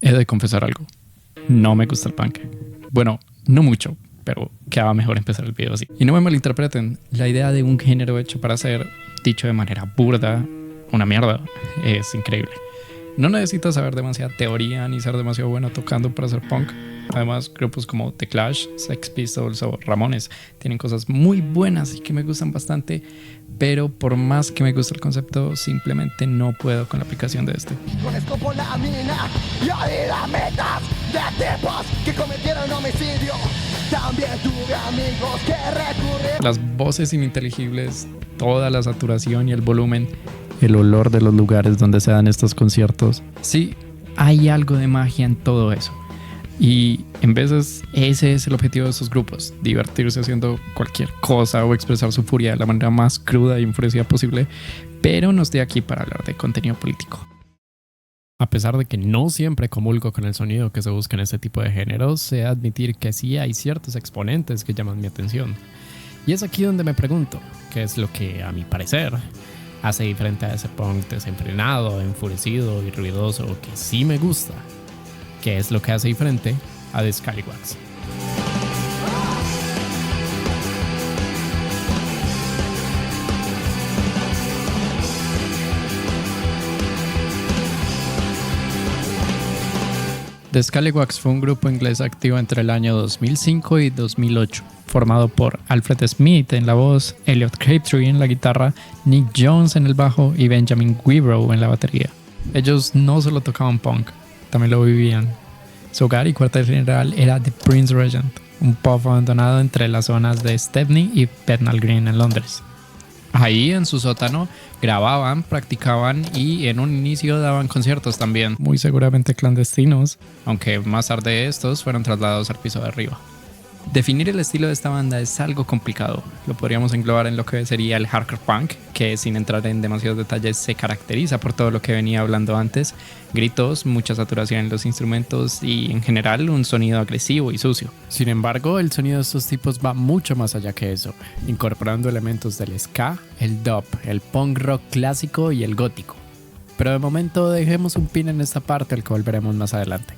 He de confesar algo. No me gusta el punk. Bueno, no mucho, pero quedaba mejor empezar el video así. Y no me malinterpreten, la idea de un género hecho para ser, dicho de manera burda, una mierda, es increíble. No necesitas saber demasiada teoría ni ser demasiado bueno tocando para hacer punk. Además, grupos como The Clash, Sex Pistols o Ramones tienen cosas muy buenas y que me gustan bastante, pero por más que me guste el concepto, simplemente no puedo con la aplicación de este. Con escopo la mina y dinamitas de tipos que cometieron homicidio. También tuve amigos que recurrieron. Las voces ininteligibles, toda la saturación y el volumen, el olor de los lugares donde se dan estos conciertos. Sí, hay algo de magia en todo eso. Y en veces ese es el objetivo de estos grupos, divertirse haciendo cualquier cosa o expresar su furia de la manera más cruda y enfurecida posible, pero no estoy aquí para hablar de contenido político. A pesar de que no siempre comulgo con el sonido que se busca en este tipo de géneros, sé de admitir que sí hay ciertos exponentes que llaman mi atención. Y es aquí donde me pregunto, ¿qué es lo que, a mi parecer, hace diferente a ese punk desenfrenado, enfurecido y ruidoso que sí me gusta? ¿Qué es lo que hace diferente a The Scallywags? The Scallywags fue un grupo inglés activo entre el año 2005 y 2008, formado por Alfred Smith en la voz, Elliot Crabtree en la guitarra, Nick Jones en el bajo y Benjamin Weibrow en la batería. Ellos no solo tocaban punk, también lo vivían. Su hogar y cuartel general era The Prince Regent, un pub abandonado entre las zonas de Stepney y Bethnal Green en Londres. Ahí en su sótano grababan, practicaban y en un inicio daban conciertos también, muy seguramente clandestinos, aunque más tarde estos fueron trasladados al piso de arriba. Definir el estilo de esta banda es algo complicado. Lo podríamos englobar en lo que sería el hardcore punk, que sin entrar en demasiados detalles se caracteriza por todo lo que venía hablando antes: gritos, mucha saturación en los instrumentos y en general un sonido agresivo y sucio. Sin embargo, el sonido de estos tipos va mucho más allá que eso, incorporando elementos del ska, el dub, el punk rock clásico y el gótico. Pero de momento dejemos un pin en esta parte al que volveremos más adelante.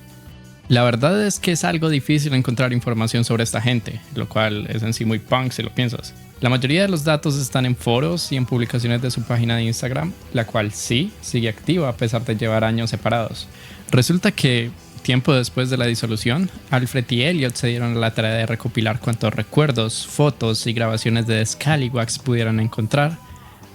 La verdad es que es algo difícil encontrar información sobre esta gente, lo cual es en sí muy punk si lo piensas. La mayoría de los datos están en foros y en publicaciones de su página de Instagram, la cual sí sigue activa a pesar de llevar años separados. Resulta que, tiempo después de la disolución, Alfred y Elliot se dieron a la tarea de recopilar cuantos recuerdos, fotos y grabaciones de The Scallywags pudieran encontrar,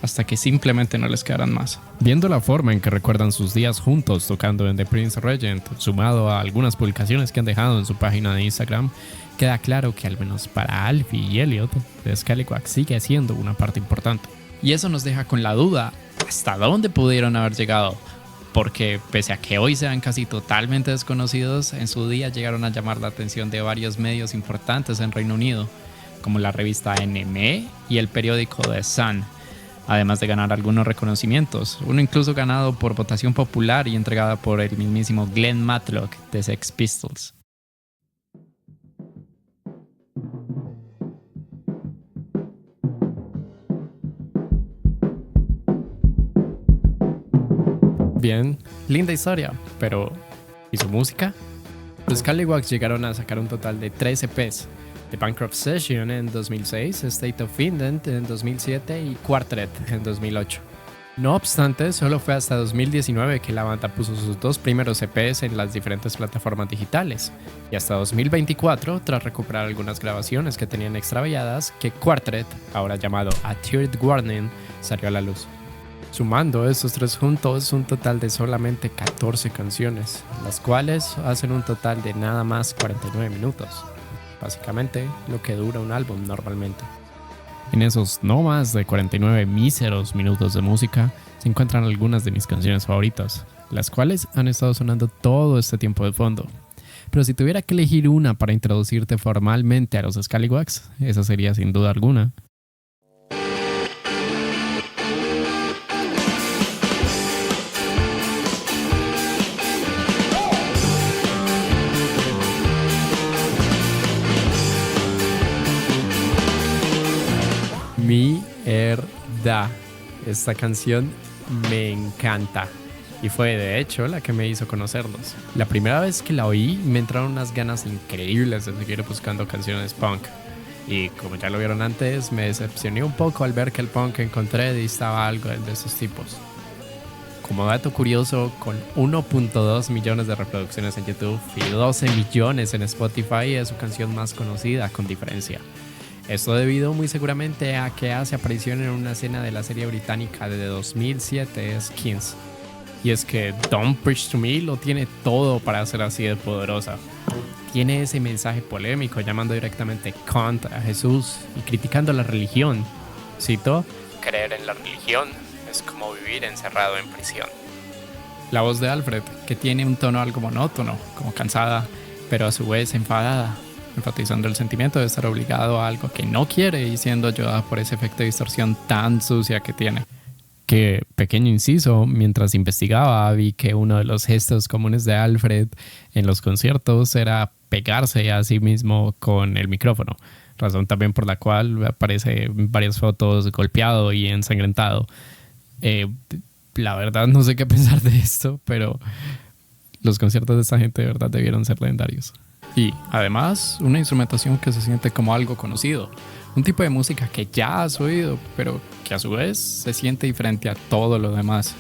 hasta que simplemente no les quedaran más. Viendo la forma en que recuerdan sus días juntos tocando en The Prince Regent, sumado a algunas publicaciones que han dejado en su página de Instagram, queda claro que al menos para Alfie y Elliot, The Scallywags sigue siendo una parte importante. Y eso nos deja con la duda, ¿hasta dónde pudieron haber llegado? Porque pese a que hoy sean casi totalmente desconocidos, en su día llegaron a llamar la atención de varios medios importantes en Reino Unido, como la revista NME y el periódico The Sun, además de ganar algunos reconocimientos, uno incluso ganado por votación popular y entregada por el mismísimo Glenn Matlock de Sex Pistols. Bien, linda historia, pero ¿y su música? Los Scallywags llegaron a sacar un total de 3 EPs: The Bankrupt Session en 2006, State of Indent en 2007 y Quartet en 2008. No obstante, solo fue hasta 2019 que la banda puso sus 2 primeros EPs en las diferentes plataformas digitales, y hasta 2024, tras recuperar algunas grabaciones que tenían extraviadas, que Quartet, ahora llamado A Tiered Warning, salió a la luz. Sumando estos 3 juntos, un total de solamente 14 canciones, las cuales hacen un total de nada más 49 minutos. Básicamente lo que dura un álbum normalmente. En esos no más de 49 míseros minutos de música se encuentran algunas de mis canciones favoritas, las cuales han estado sonando todo este tiempo de fondo. Pero si tuviera que elegir una para introducirte formalmente a los Scallywags, esa sería sin duda alguna. Mierda. Esta canción me encanta. y fue de hecho la que me hizo conocerlos. La primera vez que la oí me entraron unas ganas increíbles de seguir buscando canciones punk. Y como ya lo vieron antes, me decepcioné un poco al ver que el punk que encontré distaba algo de esos tipos. Como dato curioso, con 1.2 millones de reproducciones en YouTube y 12 millones en Spotify, es su canción más conocida con diferencia. Esto debido muy seguramente a que hace aparición en una escena de la serie británica de 2007 Skins. Y es que Don't Preach to Me lo tiene todo para ser así de poderosa. Tiene ese mensaje polémico llamando directamente Kant a Jesús y criticando la religión. Cito: creer en la religión es como vivir encerrado en prisión. La voz de Alfred, que tiene un tono algo monótono, como cansada, pero a su vez enfadada, enfatizando el sentimiento de estar obligado a algo que no quiere y siendo ayudada por ese efecto de distorsión tan sucia que tiene. Que, pequeño inciso, mientras investigaba vi que uno de los gestos comunes de Alfred en los conciertos era pegarse a sí mismo con el micrófono, razón también por la cual aparece en varias fotos golpeado y ensangrentado. La verdad no sé qué pensar de esto, pero los conciertos de esta gente de verdad debieron ser legendarios. Y además una instrumentación que se siente como algo conocido, un tipo de música que ya has oído, pero que a su vez se siente diferente a todo lo demás.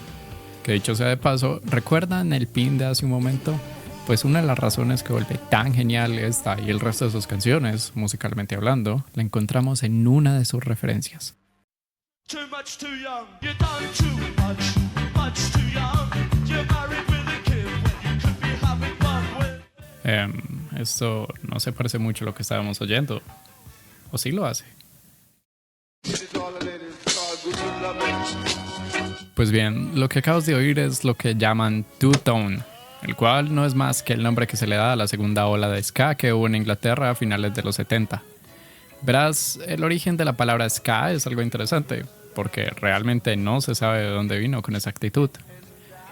Que dicho sea de paso, ¿recuerdan el pin de hace un momento? Pues una de las razones que vuelve tan genial esta y el resto de sus canciones, musicalmente hablando, la encontramos en una de sus referencias. Too much too young, you done too much too young. You're married with a kid when you could be having fun with. Esto no se parece mucho a lo que estábamos oyendo. ¿O sí lo hace? Pues bien, lo que acabas de oír es lo que llaman two-tone, el cual no es más que el nombre que se le da a la segunda ola de ska que hubo en Inglaterra a finales de los 70. Verás, el origen de la palabra ska es algo interesante, porque realmente no se sabe de dónde vino con exactitud.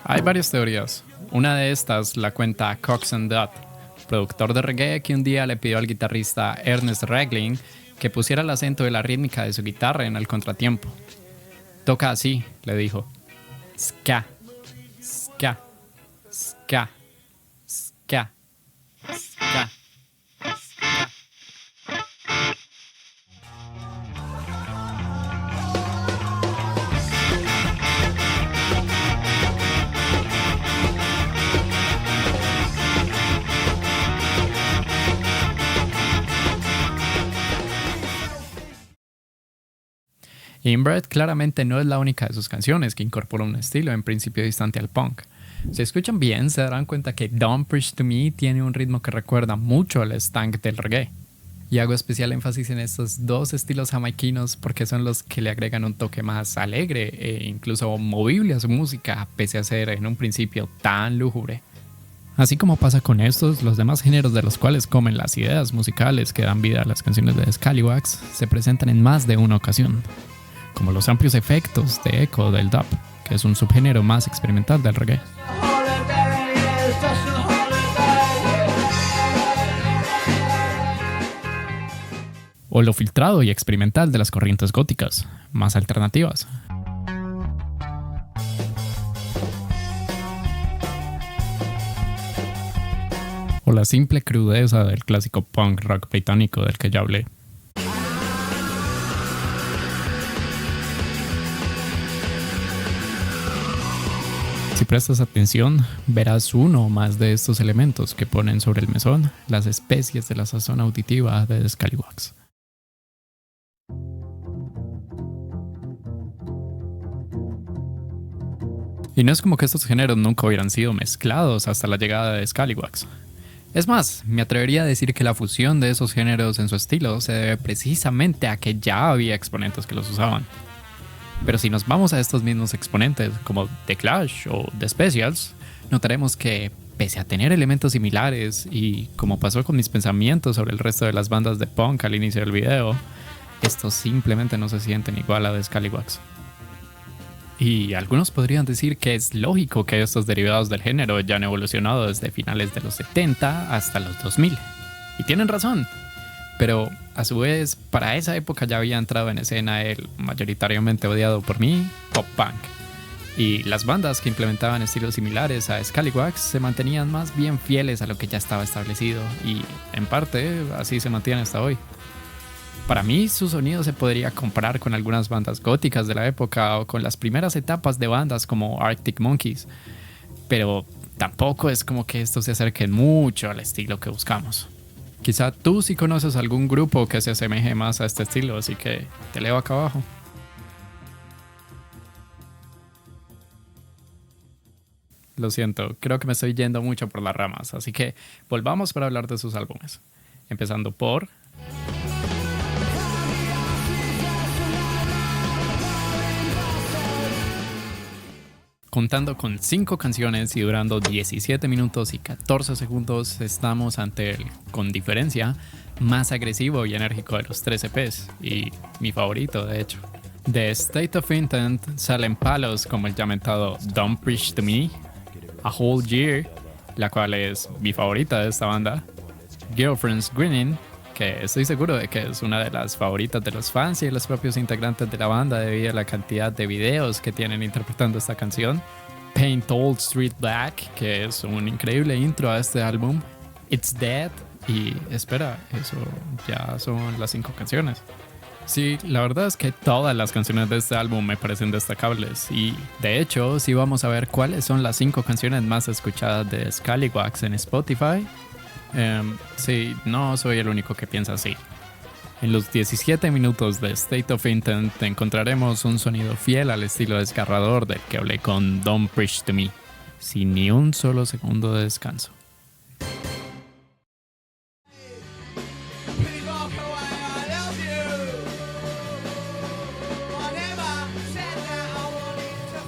Hay varias teorías. Una de estas la cuenta Cox and Dot, productor de reggae que un día le pidió al guitarrista Ernest Regling que pusiera el acento de la rítmica de su guitarra en el contratiempo. Toca así, le dijo. Ska, ska, ska, ska, ska. Inbred claramente no es la única de sus canciones que incorpora un estilo en principio distante al punk. Si escuchan bien, se darán cuenta que Don't Preach to Me tiene un ritmo que recuerda mucho al stank del reggae. Y hago especial énfasis en estos dos estilos jamaiquinos porque son los que le agregan un toque más alegre e incluso movible a su música, pese a ser en un principio tan lúgubre. Así como pasa con estos, los demás géneros de los cuales comen las ideas musicales que dan vida a las canciones de Scallywags se presentan en más de una ocasión, como los amplios efectos de eco del dub, que es un subgénero más experimental del reggae. O lo filtrado y experimental de las corrientes góticas, más alternativas. O la simple crudeza del clásico punk rock británico del que ya hablé. Si prestas atención, verás uno o más de estos elementos que ponen sobre el mesón las especies de la sazón auditiva de The Scallywags. Y no es como que estos géneros nunca hubieran sido mezclados hasta la llegada de Scallywags. Es más, me atrevería a decir que la fusión de esos géneros en su estilo se debe precisamente a que ya había exponentes que los usaban. Pero si nos vamos a estos mismos exponentes, como The Clash o The Specials, notaremos que, pese a tener elementos similares y, como pasó con mis pensamientos sobre el resto de las bandas de punk al inicio del video, estos simplemente no se sienten igual a The Scallywags. Y algunos podrían decir que es lógico que estos derivados del género ya han evolucionado desde finales de los 70 hasta los 2000. Y tienen razón. Pero, a su vez, para esa época ya había entrado en escena el, mayoritariamente odiado por mí, pop punk. Y las bandas que implementaban estilos similares a Scallywags se mantenían más bien fieles a lo que ya estaba establecido y en parte así se mantienen hasta hoy. Para mí su sonido se podría comparar con algunas bandas góticas de la época o con las primeras etapas de bandas como Arctic Monkeys, pero tampoco es como que estos se acerquen mucho al estilo que buscamos. Quizá tú sí conoces algún grupo que se asemeje más a este estilo, así que te leo acá abajo. Lo siento, creo que me estoy yendo mucho por las ramas, así que volvamos para hablar de sus álbumes. Empezando por... Contando con 5 canciones y durando 17 minutos y 14 segundos, estamos ante el, con diferencia, más agresivo y enérgico de los 3 EPs, y mi favorito de hecho. De State of Intent salen palos como el ya mentado Don't Preach to Me, A Whole Year, la cual es mi favorita de esta banda, Girlfriends Grinning, que estoy seguro de que es una de las favoritas de los fans y de los propios integrantes de la banda debido a la cantidad de videos que tienen interpretando esta canción, Paint Old Street Black, que es un increíble intro a este álbum, It's Dead, y espera, eso ya son las 5 canciones. Sí, la verdad es que todas las canciones de este álbum me parecen destacables y de hecho si vamos a ver cuáles son las 5 canciones más escuchadas de Scallywags en Spotify, sí, no soy el único que piensa así. En los 17 minutos de State of Intent encontraremos un sonido fiel al estilo desgarrador del que hablé con Don't Preach to Me, sin ni un solo segundo de descanso.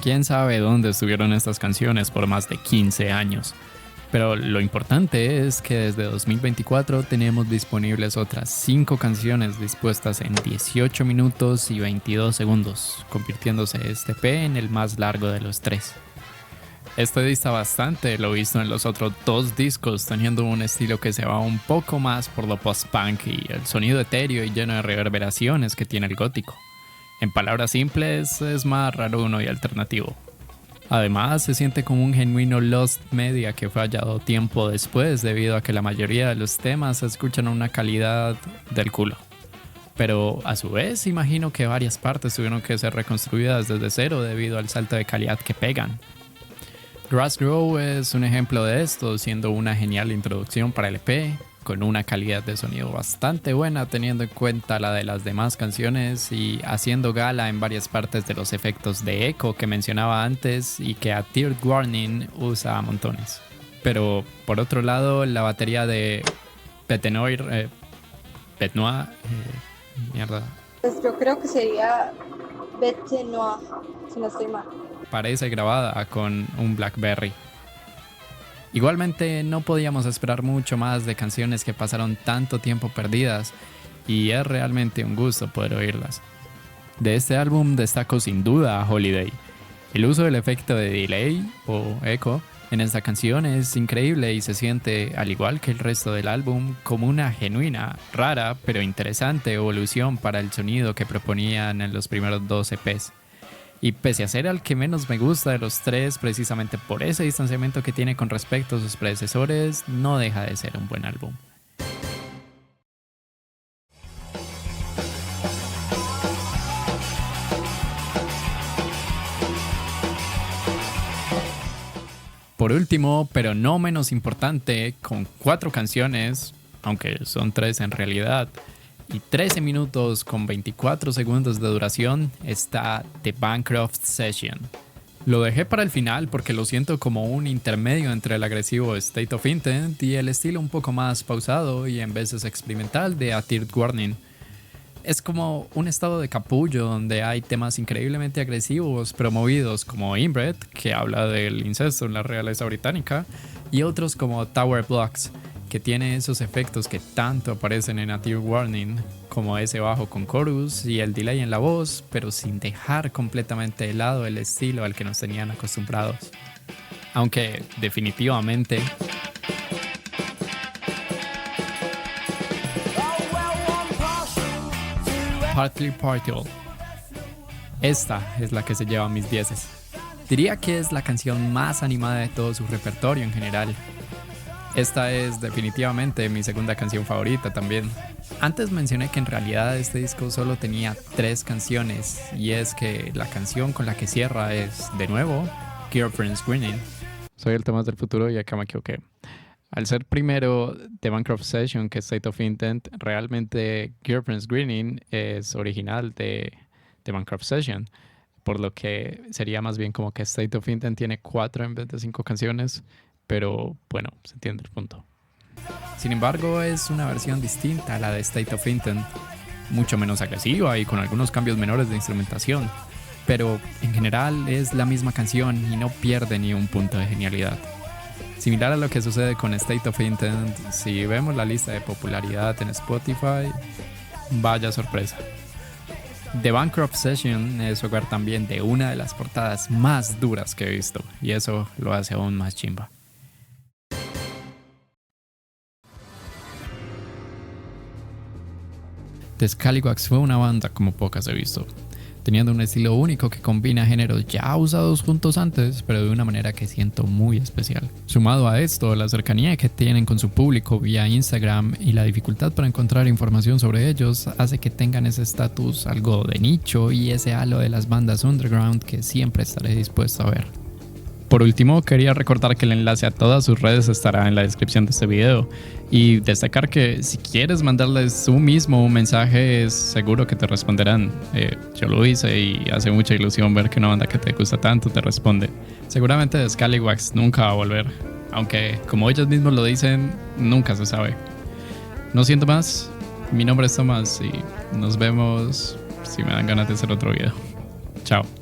Quién sabe dónde estuvieron estas canciones por más de 15 años. Pero lo importante es que desde 2024 tenemos disponibles otras 5 canciones dispuestas en 18 minutos y 22 segundos, convirtiéndose este EP en el más largo de los 3. Esto dista bastante lo visto en los otros 2 discos, teniendo un estilo que se va un poco más por lo post-punk y el sonido etéreo y lleno de reverberaciones que tiene el gótico. En palabras simples, es más raruno y alternativo. Además, se siente como un genuino Lost Media que fue hallado tiempo después debido a que la mayoría de los temas se escuchan a una calidad del culo. Pero a su vez, imagino que varias partes tuvieron que ser reconstruidas desde cero debido al salto de calidad que pegan. Grass Grow es un ejemplo de esto, siendo una genial introducción para el EP, con una calidad de sonido bastante buena teniendo en cuenta la de las demás canciones y haciendo gala en varias partes de los efectos de eco que mencionaba antes y que a Tear Warning usa a montones. Pero por otro lado, la batería de Benoit, mierda. Pues yo creo que sería Benoit, si no estoy mal. Parece grabada con un Blackberry. Igualmente no podíamos esperar mucho más de canciones que pasaron tanto tiempo perdidas y es realmente un gusto poder oírlas. De este álbum destaco sin duda a Holiday. El uso del efecto de delay o eco en esta canción es increíble y se siente, al igual que el resto del álbum, como una genuina, rara pero interesante evolución para el sonido que proponían en los primeros 2 EPs. Y pese a ser el que menos me gusta de los 3, precisamente por ese distanciamiento que tiene con respecto a sus predecesores, no deja de ser un buen álbum. Por último, pero no menos importante, con 4 canciones, aunque son 3 en realidad, y 13 minutos con 24 segundos de duración, está The Bancroft Session. Lo dejé para el final porque lo siento como un intermedio entre el agresivo State of Intent y el estilo un poco más pausado y en veces experimental de A Tear Warning. Es como un estado de capullo donde hay temas increíblemente agresivos promovidos como Inbred, que habla del incesto en la realeza británica, y otros como Tower Blocks, que tiene esos efectos que tanto aparecen en A Tear Warning, como ese bajo con chorus y el delay en la voz, pero sin dejar completamente de lado el estilo al que nos tenían acostumbrados. Aunque definitivamente Partly Partial, esta es la que se lleva mis 10. Diría que es la canción más animada de todo su repertorio en general. Esta es definitivamente mi segunda canción favorita también. Antes mencioné que en realidad este disco solo tenía 3 canciones, y es que la canción con la que cierra es, de nuevo, Girlfriend's Grinning. Soy el Tomás del futuro y acá me equivoqué. Al ser primero The Bancroft Session que State of Intent, realmente Girlfriend's Grinning es original de The Bancroft Session, por lo que sería más bien como que State of Intent tiene 4 en vez de 5 canciones, pero bueno, se entiende el punto. Sin embargo, es una versión distinta a la de State of Intent, mucho menos agresiva y con algunos cambios menores de instrumentación, pero en general es la misma canción y no pierde ni un punto de genialidad. Similar a lo que sucede con State of Intent, si vemos la lista de popularidad en Spotify, vaya sorpresa. The Bancroft Session es hogar también de una de las portadas más duras que he visto, y eso lo hace aún más chimba. The Scallywags fue una banda como pocas he visto, teniendo un estilo único que combina géneros ya usados juntos antes, pero de una manera que siento muy especial. Sumado a esto, la cercanía que tienen con su público vía Instagram y la dificultad para encontrar información sobre ellos hace que tengan ese estatus algo de nicho y ese halo de las bandas underground que siempre estaré dispuesto a ver. Por último, quería recordar que el enlace a todas sus redes estará en la descripción de este video, y destacar que si quieres mandarles tú mismo un mensaje, es seguro que te responderán. Yo lo hice y hace mucha ilusión ver que una banda que te gusta tanto te responde. Seguramente The Scallywags nunca va a volver, aunque como ellos mismos lo dicen, nunca se sabe. No siento más, mi nombre es Tomás y nos vemos si me dan ganas de hacer otro video. Chao.